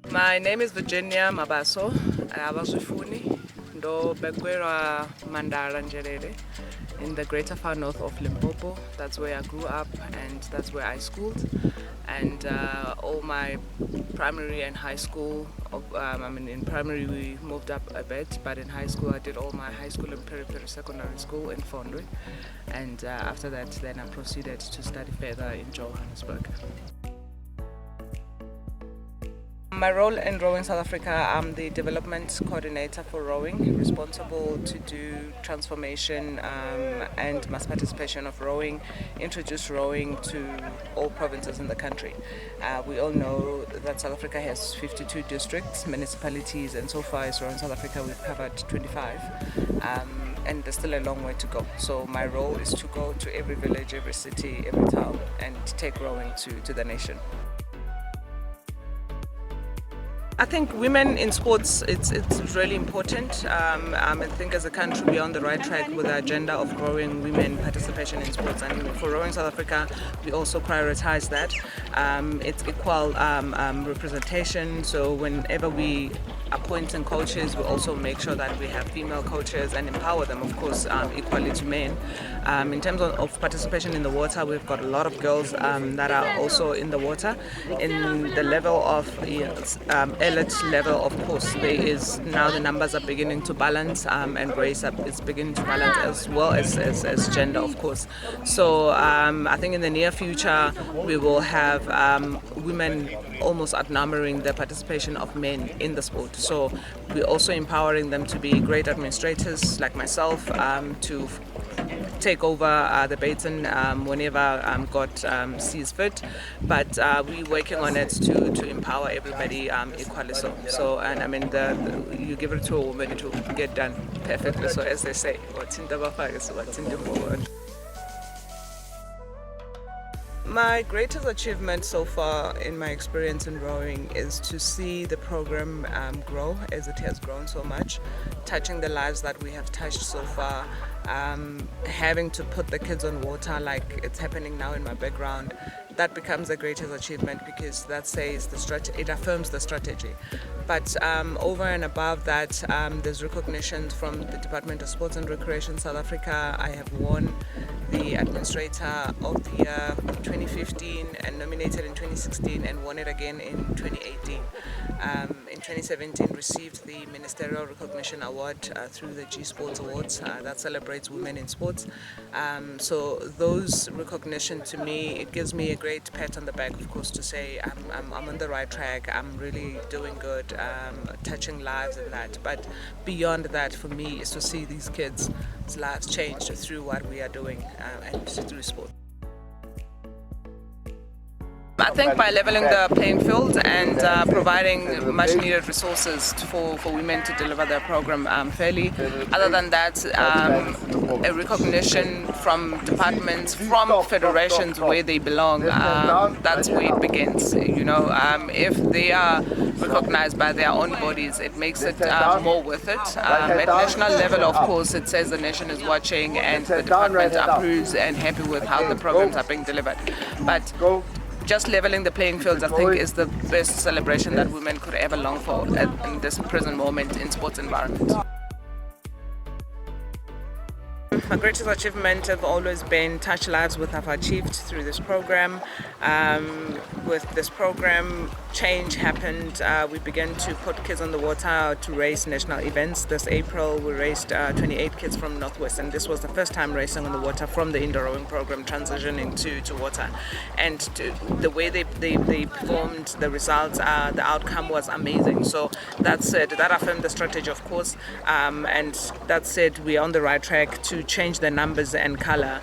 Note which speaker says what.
Speaker 1: My name is Virginia Mabaso. Abazwifuni ndo begwera Mandara Njerere in the greater far north of Limpopo. That's where I grew up and that's where I schooled. And all my primary and high school, in primary we moved up a bit, but in high school I did all my high school and peri secondary school in Fondwe. And after that then I proceeded to study further in Johannesburg. My role in Rowing South Africa, I'm the development coordinator for rowing, responsible to do transformation and mass participation of rowing, introduce rowing to all provinces in the country. We all know that South Africa has 52 districts, municipalities, and so far as Rowing South Africa we've covered 25. And there's still a long way to go. So my role is to go to every village, every city, every town and take rowing to the nation. I think women in sports, it's really important. I think as a country we're on the right track with the agenda of growing women participation in sports, and for Rowing South Africa we also prioritize that. It's equal representation, so whenever we appointing coaches, we also make sure that we have female coaches and empower them, of course, equally to men. In terms of participation in the water, we've got a lot of girls that are also in the water. In the level of elite level, of course, there is now the numbers are beginning to balance, and race is beginning to balance as well as gender, of course. So I think in the near future we will have women almost outnumbering the participation of men in the sport. So we're also empowering them to be great administrators like myself, to take over the baton whenever God sees fit. But we're working on it to empower everybody equally. So and I mean, you give it to a woman, it will get done perfectly. So as they say, what's in the bafak is what's in the forward. My greatest achievement so far in my experience in rowing is to see the program grow as it has grown so much, touching the lives that we have touched so far, having to put the kids on water like it's happening now in my background. That becomes the greatest achievement because that says it affirms the strategy. But over and above that, there's recognition from the Department of Sports and Recreation South Africa. I have won the Administrator of the Year in 2015 and nominated in 2016 and won it again in 2018. In 2017 received the Ministerial Recognition Award through the G Sports Awards that celebrates women in sports. So those recognition to me, it gives me a great pat on the back, of course, to say I'm on the right track, I'm really doing good, touching lives and that. But beyond that, for me, is to see these kids' lives change through what we are doing and through sport. I think by leveling the playing field and providing much needed resources for women to deliver their program fairly. Other than that, a recognition from departments, from federations where they belong, that's where it begins. You know, if they are recognized by their own bodies, it makes it more worth it. At national level, of course, it says the nation is watching and the department approves and happy with how the programs are being delivered. But just leveling the playing fields, I think, is the best celebration that women could ever long for in this present moment in sports environment. My greatest achievement have always been touch lives we have achieved through this program. With this program, change happened. We began to put kids on the water to race national events. This April, we raced 28 kids from Northwest, and this was the first time racing on the water from the indoor rowing program transitioning to water. And the way they performed, the results, the outcome was amazing. So that's it. That affirmed the strategy, of course, and that said, we're on the right track to change the numbers and color.